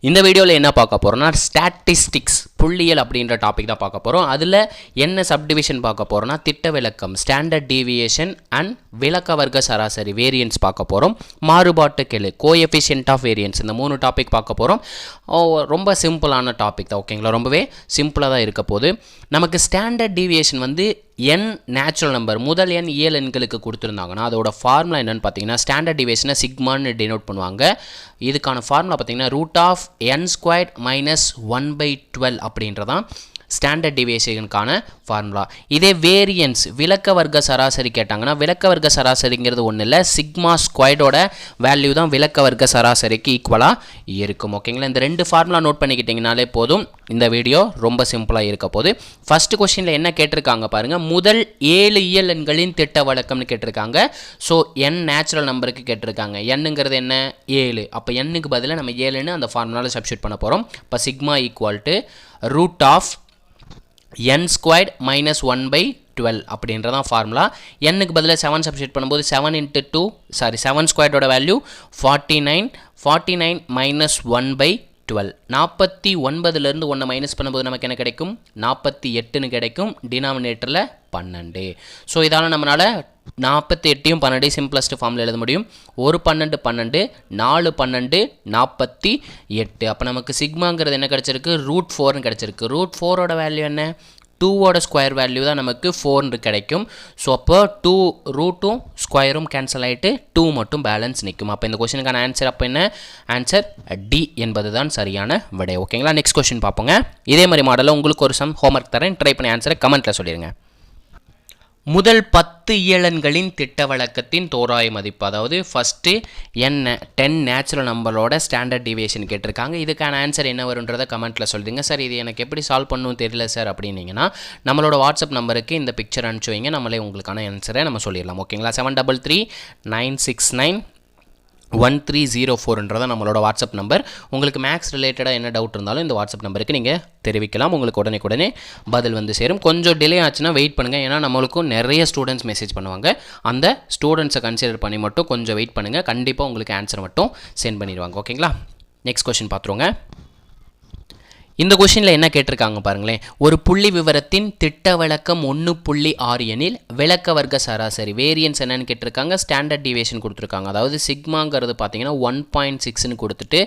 இந்த வீடியோவில் என்ன பார்க்க போகிறோம்னா ஸ்டாட்டிஸ்டிக்ஸ் புள்ளியல் அப்படின்ற டாபிக் தான் பார்க்க போகிறோம். அதில் என்ன சப்டிவிஷன் பார்க்க போகிறோம்னா திட்ட விலக்கம் ஸ்டாண்டர்ட் டீவியேஷன் அண்ட் விலக்க வர்க்க சராசரி வேரியன்ஸ் பார்க்க போகிறோம். மாறுபாட்டு கெழு கோஎஃபிஷியன்ட் ஆஃப் வேரியன்ஸ் இந்த 3 டாபிக் பார்க்க போகிறோம். ரொம்ப சிம்பிளான டாபிக் தான், ஓகேங்களா? ரொம்பவே சிம்பிளாக தான் இருக்க போகுது. நமக்கு ஸ்டாண்டர்ட் டீவியேஷன் வந்து n நேச்சுரல் நம்பர் முதல் n இயல் எண்களுக்கு கொடுத்துருந்தாங்கன்னா அதோட ஃபார்முலா என்னென்னு பார்த்தீங்கன்னா ஸ்டாண்டர்ட் டிவியேஷனை சிக்மான்னு டினோட் பண்ணுவாங்க. இதுக்கான ஃபார்முலா பார்த்தீங்கன்னா √(n² - 1/12) அப்படின்றதான் ஸ்டாண்டர்ட் டிவியேஷனுக்கான ஃபார்முலா. இதே வேரியன்ஸ் விலக்க வர்க்க சராசரி கேட்டாங்கன்னா விலக்க வர்க்க சராசரிங்கிறது ஒன்றும் இல்லை, சிக்மா ஸ்கொயர்டோட வேல்யூ தான் விலக்க வர்க்க சராசரிக்கு ஈக்குவலாக இருக்கும், ஓகேங்களா? இந்த 2 ஃபார்முலா நோட் பண்ணிக்கிட்டிங்கனாலே போதும். இந்த வீடியோ ரொம்ப சிம்பிளாக இருக்க போது. ஃபர்ஸ்ட் கொஸ்டினில் என்ன கேட்டிருக்காங்க பாருங்கள், முதல் 7 இயல் எண்களின் திட்ட வழக்கம்னு கேட்டிருக்காங்க. ஸோ n நேச்சுரல் நம்பருக்கு கேட்டிருக்காங்க. என்னங்கிறது என்ன 7, அப்போ என்னுக்கு பதிலாக நம்ம 7ன்னு அந்த ஃபார்முலாவில் சப்ஸ்டியூட் பண்ண போகிறோம். இப்போ சிக்மா ஈக்குவல் டு √(n² - 1/12) அப்படின்றதான் ஃபார்முலா. n-க்கு பதிலாக 7 சப்ஸ்டியூட் பண்ணும்போது 7 ஸ்கொயர்டோட வேல்யூ 49, 49 - 1/12. 49லேருந்து 1 மைனஸ் பண்ணும்போது நமக்கு என்ன கிடைக்கும், 48ன்னு கிடைக்கும். டினாமினேட்டரில் 12. ஸோ இதால் நம்மளால் 48யும் 12 சிம்பிளஸ்ட் ஃபார்மில் எழுத முடியும். 1 12 12, 4 12 48. அப்போ நமக்கு சிக்மாங்கிறது என்ன கிடச்சிருக்கு, √4ன்னு கிடச்சிருக்கு. √4ஓட வேல்யூ என்ன, 2ஓட ஸ்கொயர் வேல்யூ தான் நமக்கு 4 கிடைக்கும். ஸோ அப்போ 2 ரூட்டும் ஸ்கொயரும் கேன்சல் ஆகிட்டு 2 மட்டும் பேலன்ஸ் நிற்கும். அப்போ இந்த கொஸ்டினுக்கான ஆன்சர் அப்போ என்ன, ஆன்சர் டி என்பது தான் சரியான விடை, ஓகேங்களா? நெக்ஸ்ட் கொஸ்டின் பார்ப்போங்க. இதே மாதிரி மாடலில் உங்களுக்கு ஒரு சம் ஹோம்ஒர்க் தரேன், ட்ரை பண்ணி ஆன்சரை கமெண்ட்டில் சொல்லிடுங்க. முதல் 10 இயலன்களின் திட்ட வழக்கத்தின் தோராய மதிப்பு, அதாவது ஃபஸ்ட்டு 10 நேச்சுரல் நம்பரோட ஸ்டாண்டர்ட் டிவியேஷன் கேட்டிருக்காங்க. இதுக்கான ஆன்சர் என்ன வருன்றதை கமெண்ட்டில் சொல்லுங்க. சார் இது எனக்கு எப்படி சால்வ் பண்ணணும் தெரியல சார் அப்படின்னீங்கன்னா நம்மளோட வாட்ஸ்அப் நம்பருக்கு இந்த பிக்சர் அனுப்பிச்சு வைங்க, நம்மளே உங்களுக்கான ஆன்சரை நம்ம சொல்லிடலாம், ஓகேங்களா? 7339691304 நம்மளோட வாட்ஸ்அப் நம்பர். உங்களுக்கு மேக்ஸ் ரிலேட்டடாக என்ன டவுட் இருந்தாலும் இந்த வாட்ஸ்அப் நம்பருக்கு நீங்கள் தெரிவிக்கலாம். உங்களுக்கு உடனே பதில் வந்து சேரும். கொஞ்சம் டிலே ஆச்சுன்னா வெயிட் பண்ணுங்கள், ஏன்னா நம்மளுக்கும் நிறைய ஸ்டூடெண்ட்ஸ் மெசேஜ் பண்ணுவாங்க. அந்த ஸ்டூடெண்ட்ஸை கன்சிடர் பண்ணி மட்டும் கொஞ்சம் வெயிட் பண்ணுங்கள், கண்டிப்பாக உங்களுக்கு ஆன்சர் மட்டும் சென்ட் பண்ணிடுவாங்க, ஓகேங்களா? நெக்ஸ்ட் கொஸ்டின் பார்த்துருங்க. இந்த கொஸ்டினில் என்ன கேட்டிருக்காங்க பாருங்களேன், ஒரு புள்ளி விவரத்தின் திட்ட விலக்கம் 1.6 எனில் விலக்க வர்க்க சராசரி வேரியன்ஸ் என்னன்னு கேட்டிருக்காங்க, ஸ்டாண்டர்ட் டிவியேஷன் கொடுத்துருக்காங்க. அதாவது சிக்மாங்கிறது பார்த்தீங்கன்னா 1.6ன்னு கொடுத்துட்டு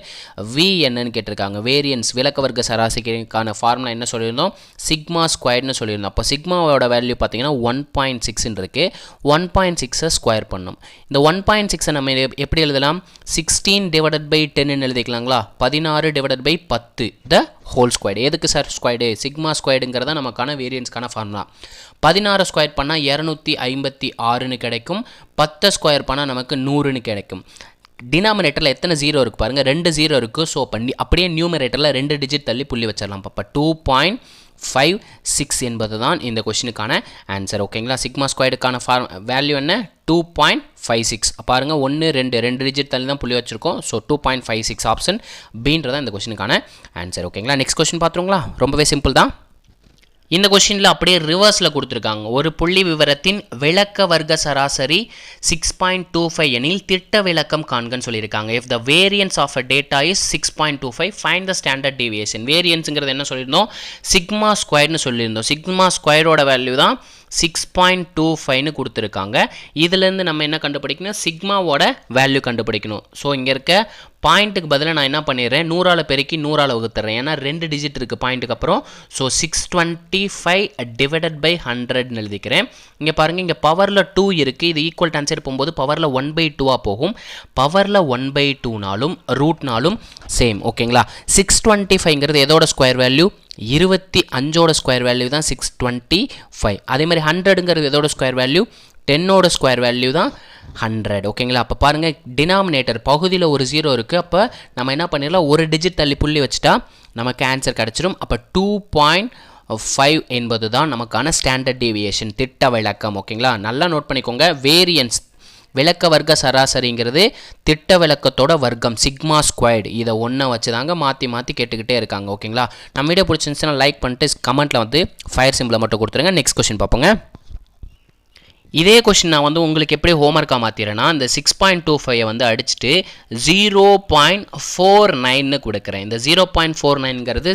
வி என்னன்னு கேட்டிருக்காங்க, வேரியன்ஸ் விலக்க வர்க்க சராசரிக்கான ஃபார்முலா என்ன சொல்லியிருந்தோம், சிக்மா ஸ்கொயர்னு சொல்லியிருந்தோம். அப்போ சிக்மாவோட வேல்யூ பார்த்தீங்கன்னா 1.6ன்னு இருக்குது. 1.6ஐ ஸ்கொயர் பண்ணும். இந்த 1.6ஐ நம்ம எப்படி எழுதலாம், 16/10ன்னு எழுதிக்கலாங்களா, 16/10 த ஹோல் ஸ்கொயர்டு. எதுக்கு சார் ஸ்கொயர்டு, சிக்மா ஸ்கொயர்டுங்கிறத நமக்கான வேரியன்ஸ்க்கான ஃபார்முலா. 16 ஸ்கொயர் பண்ணால் 256ன்னு கிடைக்கும். 10 ஸ்கொயர் பண்ணால் நமக்கு 100ன்னு கிடைக்கும். டினாமினேட்டரில் எத்தனை 0 இருக்குது பாருங்கள், 2 0 இருக்குது. ஸோ பண்ணி அப்படியே நியூமரேட்டரில் 2 டிஜிட் தள்ளி புள்ளி வச்சிடலாம். அப்போ 2.56 என்பது தான் இந்த கொஸ்டினுக்கான ஆன்சர், ஓகேங்களா? சிக்மா ஸ்கொயர்டுக்கான வேல்யூ என்ன, 2.56. பாருங்கள் 1 2 டிஜிட் தள்ளி தான் புள்ளி வச்சுருக்கோம். ஸோ 2.56 ஆப்ஷன் பீன்றதான் இந்த கொஸ்டினுக்கான ஆன்சர், ஓகேங்களா? நெக்ஸ்ட் கொஸ்டின் பார்த்துருங்களா, ரொம்பவே சிம்பிள் தான். இந்த கொஸ்டினில் அப்படியே ரிவர்ஸில் கொடுத்துருக்காங்க. ஒரு புள்ளி விவரத்தின் விலக்க வர்க்க சராசரி 6.25 எனில் திட்ட விலக்கம் காண்கன்னு சொல்லியிருக்காங்க. If the variance of a data is 6.25 find the standard deviation. வேரியன்ஸுங்கிறது என்ன சொல்லியிருந்தோம், சிக்மா ஸ்கொயர்னு சொல்லியிருந்தோம். சிக்மா ஸ்கொயரோட வேல்யூ தான் 6.25ன்னு கொடுத்துருக்காங்க. இதுலேருந்து நம்ம என்ன கண்டுபிடிக்கணும், சிக்மாவோட வேல்யூ கண்டுபிடிக்கணும். ஸோ இங்கே இருக்க பாயிண்ட்டுக்கு பதிலாக நான் என்ன பண்ணிடுறேன், 100ஆல் பெருக்கி 100ஆல் வகுத்துறேன், ஏன்னா 2 டிஜிட் இருக்குது பாயிண்ட்டுக்கு அப்புறம். ஸோ 625/100ன்னு எழுதிக்கிறேன். இங்கே பாருங்கள், இங்கே பவரில் 2 இருக்குது. இது ஈக்குவல் ஆன்சர் போகும்போது பவரில் 1/2 போகும். பவரில் 1/2நாலும் ரூட்னாலும் சேம், ஓகேங்களா? 625ங்கிறது எதோட ஸ்கொயர் வேல்யூ, 25ஓட ஸ்கொயர் வேல்யூ தான் 625. அதே மாதிரி 100ங்கிறது எதோட ஸ்கொயர் வேல்யூ, 10ஓட ஸ்கொயர் வேல்யூ தான் 100, ஓகேங்களா? அப்போ பாருங்கள் டினாமினேட்டர் பகுதியில் ஒரு 0 இருக்குது. அப்போ நம்ம என்ன பண்ணிடலாம், ஒரு டிஜிட் தள்ளி புள்ளி வச்சுட்டா நமக்கு ஆன்சர் கிடச்சிடும். அப்போ 2.5 என்பது தான் நமக்கான ஸ்டாண்டர்ட் டீவியேஷன் திட்ட விலக்கம், ஓகேங்களா? நல்லா நோட் பண்ணிக்கோங்க. வேரியன்ஸ் விலக்க வர்க்க சராசரிங்கிறது திட்ட விலக்கத்தோட வர்க்கம் சிக்மா ஸ்கொயர்டு. இதை ஒன்றை வச்சு தாங்க மாற்றி கேட்டுக்கிட்டே இருக்காங்க, ஓகேங்களா? நம்ம வீடியோ பிடிச்சிருந்துச்சுன்னா லைக் பண்ணிட்டு கமெண்ட்டில் வந்து ஃபயர் சிம்பிளை மட்டும் கொடுத்துருங்க. நெக்ஸ்ட் கொஸ்டின் பார்ப்போங்க. இதே கொஷின் நான் வந்து உங்களுக்கு எப்படி ஹோம்ஒர்க்காக மாற்றிடுறேன்னா இந்த 6.25 வந்து அடிச்சுட்டு 0.49 கொடுக்குறேன். இந்த 0.49ங்கிறது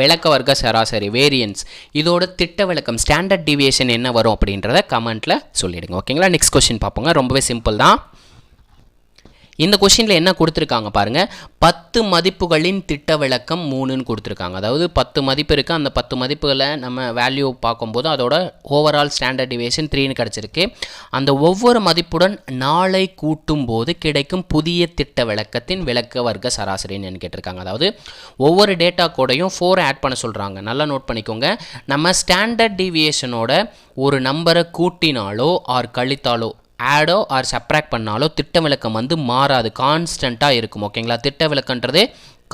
விளக்க வர்க்க சராசரி வேரியன்ஸ். இதோட திட்ட விளக்கம் ஸ்டாண்டர்ட் டிவியேஷன் என்ன வரும் அப்படின்றத கமெண்ட்டில் சொல்லிடுங்க. ஓகேங்களா? நெக்ஸ்ட் கொஷின் பார்ப்போங்க. ரொம்பவே சிம்பிள் தான். இந்த கொஷினில் என்ன கொடுத்துருக்காங்க பாருங்கள். 10 மதிப்புகளின் திட்ட விளக்கம் 3ன்னு கொடுத்துருக்காங்க. அதாவது 10 மதிப்பு இருக்குது. அந்த 10 மதிப்புகளை நம்ம வேல்யூ பார்க்கும்போது அதோட ஓவரால் ஸ்டாண்டர்ட் டிவியேஷன் 3ன்னு கிடச்சிருக்கு. அந்த ஒவ்வொரு மதிப்புடன் 4ஐ கூட்டும் போது கிடைக்கும் புதிய திட்ட விளக்கத்தின் விளக்க வர்க்க சராசரின்னு கேட்டிருக்காங்க. அதாவது ஒவ்வொரு டேட்டா கோடையும் 4 ஆட் பண்ண சொல்கிறாங்க. நல்லா நோட் பண்ணிக்கோங்க. நம்ம ஸ்டாண்டர்ட் டிவியேஷனோட ஒரு நம்பரை கூட்டினாலோ ஆர் கழித்தாலோ ஆடோ ஆர் சப்ராக்ட் பண்ணாலோ திட்ட விளக்கம் வந்து மாறாது, கான்ஸ்டண்ட்டாக இருக்கும். ஓகேங்களா? திட்ட விளக்கன்றது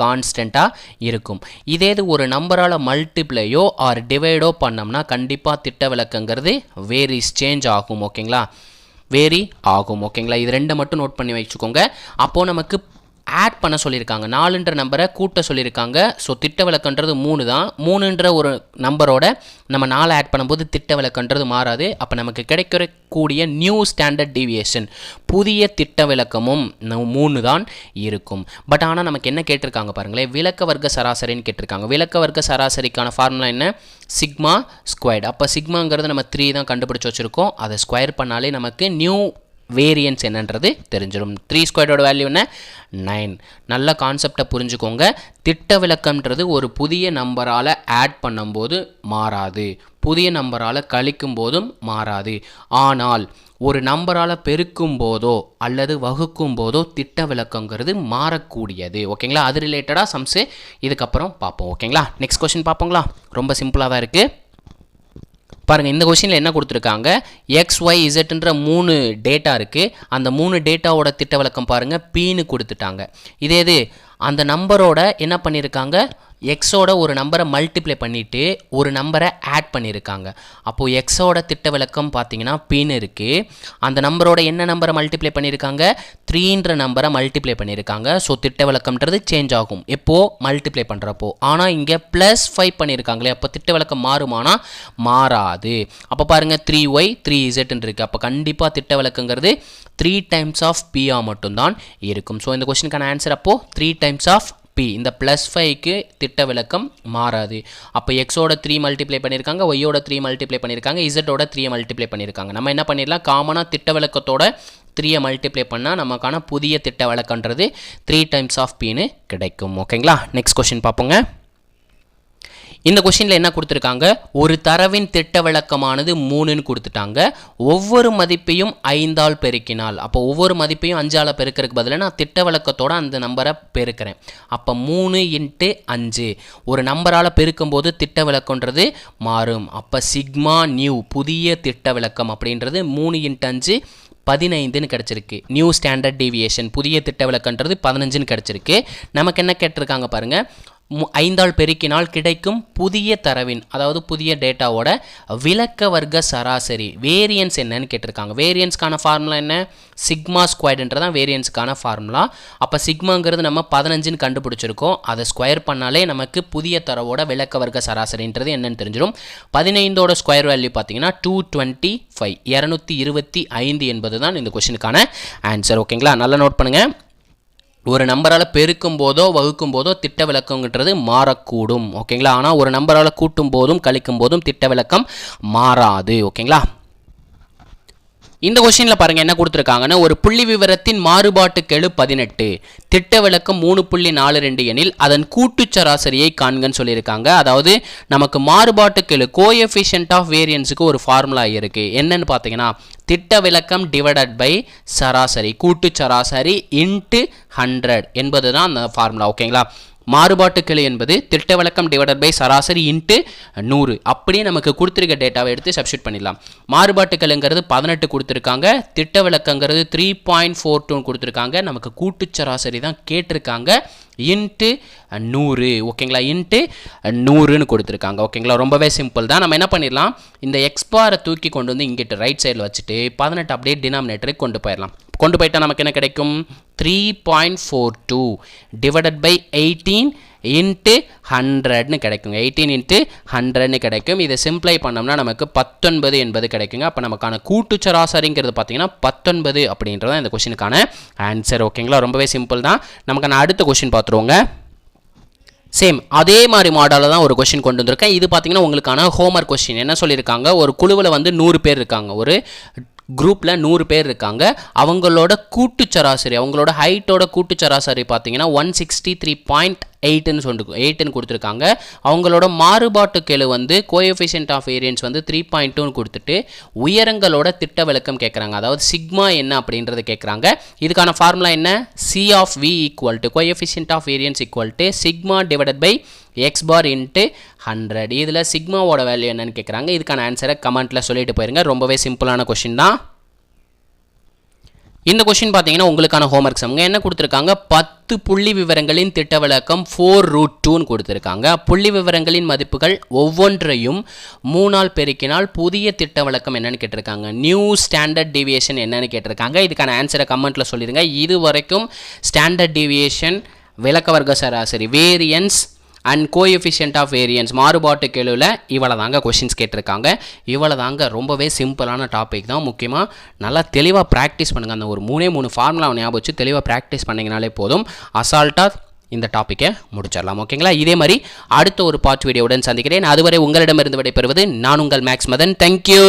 கான்ஸ்டண்ட்டாக இருக்கும். இதே இது ஒரு நம்பரால் மல்டிப்ளையோ ஆர் டிவைடோ பண்ணோம்னா கண்டிப்பாக திட்ட விளக்கங்கிறது வேரிஸ் சேஞ்ச் ஆகும். ஓகேங்களா? வேரி ஆகும். ஓகேங்களா? இது ரெண்டை மட்டும் நோட் பண்ணி வச்சுக்கோங்க. அப்போது நமக்கு ஆட் பண்ண சொல்லியிருக்காங்க. 4ன்ற நம்பரை கூட்ட சொல்லியிருக்காங்க. ஸோ திட்ட விளக்கன்றது 3 தான். 3ன்ற ஒரு நம்பரோட நம்ம 4 ஆட் பண்ணும்போது திட்ட விளக்கன்றது மாறாது. அப்போ நமக்கு கிடைக்கக்கூடிய நியூ ஸ்டாண்டர்ட் டிவியேஷன் புதிய திட்ட விளக்கமும் 3 தான் இருக்கும். பட் ஆனால் நமக்கு என்ன கேட்டிருக்காங்க பாருங்களேன், விளக்க வர்க்க சராசரின்னு கேட்டிருக்காங்க. விளக்க வர்க்க சராசரிக்கான ஃபார்முலா என்ன? Sigma squared. அப்போ சிக்மாங்கிறது நம்ம 3 தான் கண்டுபிடிச்சி வச்சுருக்கோம். அதை ஸ்கொயர் பண்ணாலே நமக்கு நியூ வேரியன்ஸ் என்னன்றது தெரிஞ்சிடும். 3 ஸ்கொயர்டோட வேல்யூ என்ன? 9. நல்ல கான்செப்டை புரிஞ்சுக்கோங்க. திட்ட விளக்கம்ன்றது ஒரு புதிய நம்பரால் ஆட் பண்ணும்போது மாறாது, புதிய நம்பரால் கழிக்கும் போதும் மாறாது. ஆனால் ஒரு நம்பரால் பெருக்கும் போதோ அல்லது வகுக்கும் போதோ திட்ட விளக்கங்கிறது மாறக்கூடியது. ஓகேங்களா? அது ரிலேட்டடாக சம்ஸு இதுக்கப்புறம் பார்ப்போம். ஓகேங்களா? நெக்ஸ்ட் கொஸ்டின் பார்ப்போங்களா? ரொம்ப சிம்பிளாக தான் இருக்குது. பாருங்கள், இந்த கொஷினில் என்ன கொடுத்துருக்காங்க, எக்ஸ் ஒய் இசட்ன்ற 3 டேட்டா இருக்குது. அந்த 3 டேட்டாவோட திட்ட விளக்கம் பாருங்கள், பீன்னு கொடுத்துட்டாங்க. இதே இது அந்த நம்பரோட என்ன பண்ணியிருக்காங்க, எக்ஸோட ஒரு நம்பரை மல்டிப்ளை பண்ணிவிட்டு ஒரு நம்பரை ஆட் பண்ணியிருக்காங்க. அப்போது எக்ஸோட திட்ட விளக்கம் பார்த்தீங்கன்னா பின்னு இருக்குது. அந்த நம்பரோட என்ன நம்பரை மல்டிப்ளை பண்ணியிருக்காங்க, 3ன்ற நம்பரை மல்டிப்ளை பண்ணியிருக்காங்க. ஸோ திட்ட விளக்கம்ன்றது சேஞ்ச் ஆகும் எப்போது மல்டிப்ளை பண்ணுறப்போ. ஆனால் இங்கே +5 பண்ணியிருக்காங்களே, அப்போ திட்ட விளக்கம் மாறுமானா மாறாது. அப்போ பாருங்கள் 3y 3zன்னு இருக்குது. அப்போ கண்டிப்பாக திட்ட விளக்கங்கிறது 3 டைம்ஸ் ஆஃப் பிஆ மட்டும்தான் இருக்கும். ஸோ இந்த கொஸ்டினுக்கான ஆன்சர் அப்போது 3 டைம்ஸ் ஆஃப் பி. இந்த +5க்கு திட்ட விளக்கம் மாறாது. அப்போ எக்ஸோட 3 மல்டிப்ளை பண்ணியிருக்காங்க, ஒய்யோட 3 மல்டிப்ளை பண்ணியிருக்காங்க, இசட்டோட 3 மல்டிப்ளை பண்ணியிருக்காங்க. நம்ம என்ன பண்ணிடலாம், காமனாக திட்ட விளக்கத்தோட 3 மல்டிப்ளை பண்ணால் நமக்கான புதிய திட்ட விளக்கன்றது 3 டைம்ஸ் ஆஃப் பின்னு கிடைக்கும். ஓகேங்களா? நெக்ஸ்ட் கொஸ்டின் பார்ப்போங்க. இந்த கொஷினில் என்ன கொடுத்துருக்காங்க, ஒரு தரவின் திட்ட விளக்கமானது 3ன்னு கொடுத்துட்டாங்க. ஒவ்வொரு மதிப்பையும் 5ஆல் பெருக்கினால், அப்போ ஒவ்வொரு மதிப்பையும் 5ஆல் பெருக்கிறதுக்கு பதிலாக நான் திட்ட விளக்கத்தோட அந்த நம்பரை பெருக்கிறேன். அப்போ 3 × 5 ஒரு நம்பரால் பெருக்கும்போது திட்ட விளக்கன்றது மாறும். அப்போ சிக்மா நியூ புதிய திட்ட விளக்கம் அப்படின்றது 3 × 5 15ன்னு கிடச்சிருக்கு. நியூ ஸ்டாண்டர்ட் டிவியேஷன் புதிய திட்ட விளக்கன்றது 15ன்னு கிடச்சிருக்கு. நமக்கு என்ன கேட்டிருக்காங்க பாருங்கள், 5ஆல் பெருக்கினால் கிடைக்கும் புதிய தரவின், அதாவது புதிய டேட்டாவோட விளக்க வர்க்க சராசரி வேரியன்ஸ் என்னன்னு கேட்டிருக்காங்க. வேரியன்ஸ்க்கான ஃபார்முலா என்ன, சிக்மா ஸ்கொயர்டுன்றதான் வேரியன்ஸுக்கான ஃபார்முலா. அப்போ சிக்மாங்கிறது நம்ம 15ன்னு கண்டுபிடிச்சிருக்கோம். அதை ஸ்கொயர் பண்ணாலே நமக்கு புதிய தரவோட விளக்க வர்க்க சராசரின்றது என்னன்னு தெரிஞ்சிடும். 15ஓட ஸ்கொயர் வேல்யூ பார்த்தீங்கன்னா 225 225 என்பது தான் இந்த கொஸ்டினுக்கான ஆன்சர். ஓகேங்களா? நல்லா நோட் பண்ணுங்கள். ஒரு நம்பரால் பெருக்கும் போதோ வகுக்கும் போதோ திட்ட விளக்கங்கிறது மாறக்கூடும். ஓகேங்களா? ஆனால் ஒரு நம்பரால் கூட்டும் போதும் கழிக்கும் போதும் திட்ட விளக்கம் மாறாது. ஓகேங்களா? இந்த கொஸ்டினில் பாருங்கள் என்ன கொடுத்துருக்காங்கன்னா, ஒரு புள்ளி விவரத்தின் மாறுபாட்டு கெழு 18, திட்ட விளக்கம் 3.42 எனில் அதன் கூட்டு சராசரியை காண்கன்னு சொல்லியிருக்காங்க. அதாவது நமக்கு மாறுபாட்டு கெழு கோஎஃபிஷியன்ட் ஆஃப் வேரியன்ஸுக்கு ஒரு ஃபார்முலா இருக்குது. என்னன்னு பார்த்தீங்கன்னா, திட்ட விளக்கம் டிவைடட் பை சராசரி, கூட்டு சராசரி இன்ட்டு 100 என்பது தான் அந்த ஃபார்முலா. ஓகேங்களா? மாறுபாட்டு கெழு என்பது திட்ட விளக்கம் டிவைடட் பை சராசரி இன்ட்டு 100. அப்படியே நமக்கு கொடுத்துருக்க டேட்டாவை எடுத்து சப்ஸ்டியூட் பண்ணிடலாம். மாறுபாட்டு கெழுங்கிறது 18 கொடுத்துருக்காங்க, திட்ட விளக்கங்கிறது 3.42 கொடுத்துருக்காங்க. நமக்கு கூட்டு சராசரி தான் கேட்டிருக்காங்க, இன்ட்டு 100. ஓகேங்களா? இன்ட்டு 100ன்னு கொடுத்துருக்காங்க. ஓகேங்களா? ரொம்பவே சிம்பிள் தான். நம்ம என்ன பண்ணிடலாம், இந்த எக்ஸ்பாரை தூக்கி கொண்டு வந்து இங்கிட்ட ரைட் சைடில் வச்சுட்டு 18 அப்படியே டினாமினேட்டருக்கு கொண்டு போயிடலாம். கொண்டு போயிட்டால் நமக்கு என்ன கிடைக்கும், 3.42 டிவைடட் பை 18 இன்ட்டு 100ன்னு கிடைக்குங்க. 18 இன்ட்டு 100ன்னு கிடைக்கும். இதை சிம்ப்ளை பண்ணோம்னா நமக்கு 19 என்பது கிடைக்குங்க. அப்போ நமக்கான கூட்டு சராசரிங்கிறது பார்த்தீங்கன்னா 19 அப்படின்றதான் இந்த கொஷினுக்கான ஆன்சர். ஓகேங்களா, ரொம்பவே சிம்பிள் தான். நமக்கான அடுத்த கொஷின் பார்த்துருவோங்க. சேம் அதே மாதிரி மாடலில் தான் ஒரு கொஷின் கொண்டு வந்திருக்கேன். இது பார்த்தீங்கன்னா உங்களுக்கான ஹோம்ஒர்க் கொஷின். என்ன சொல்லியிருக்காங்க, ஒரு குழுவில் வந்து 100 பேர் இருக்காங்க, ஒரு குரூப்பில் 100 பேர் இருக்காங்க. அவங்களோட கூட்டு சராசரி, அவங்களோட ஹைட்டோட கூட்டு சராசரி பார்த்தீங்கன்னா 163.8ன்னு கொடுத்துருக்காங்க. அவங்களோட மாறுபாட்டு கெழு வந்து கோஎஃபிஷியன்ட் ஆஃப் வேரியன்ஸ் வந்து 3.2ன்னு கொடுத்துட்டு உயரங்களோட திட்ட விளக்கம் கேட்குறாங்க. அதாவது சிக்மா என்ன அப்படின்றது கேட்குறாங்க. இதுக்கான ஃபார்முலா என்ன, C of V equal to coefficient of variance equal to sigma divided by x bar into 100. இதில் சிக்மாவோட வேல்யூ என்னன்னு கேட்குறாங்க. இதுக்கான ஆன்சரை கமெண்ட்டில் சொல்லிட்டு போயிருங்க. ரொம்பவே சிம்பிளான கொஷின் தான். இந்த கொஷின் பார்த்தீங்கன்னா உங்களுக்கான ஹோம்ஒர்க் சம்ங்க. என்ன கொடுத்துருக்காங்க, 10 புள்ளி விவரங்களின் திட்ட விளக்கம் 4√2ன்னு கொடுத்துருக்காங்க. புள்ளி விவரங்களின் மதிப்புகள் ஒவ்வொன்றையும் 3ஆல் பெருக்கினால் புதிய திட்ட விளக்கம் என்னன்னு கேட்டிருக்காங்க. நியூ ஸ்டாண்டர்ட் டீவியேஷன் என்னன்னு கேட்டிருக்காங்க. இதுக்கான ஆன்சரை கமெண்ட்டில் சொல்லிடுங்க. இது வரைக்கும் ஸ்டாண்டர்ட் டீவியேஷன், விளக்க வர்க்க சராசரி, variance and coefficient of variance, மாறுபாட்டு கெழுவில் இவ்வளோ தாங்க கொஷின்ஸ் கேட்டிருக்காங்க. இவ்வளோ தாங்க, ரொம்பவே சிம்பிளான டாபிக் தான். முக்கியமாக நல்லா தெளிவாக ப்ராக்டிஸ் பண்ணுங்கள். அந்த ஒரு 3 ஃபார்முலாவை ஞாபகம் வச்சு தெளிவாக ப்ராக்டிஸ் பண்ணிங்கனாலே போதும். அசால்ட்டாக இந்த டாப்பிக்கை முடிச்சிடலாம். ஓகேங்களா, இதே மாதிரி அடுத்த ஒரு பார்ட் வீடியோவுடன் சந்திக்கிறேன். அதுவரை உங்களிடமிருந்து விடைபெறுவது நான் உங்கள் மேக்ஸ் மதன். தேங்க்யூ.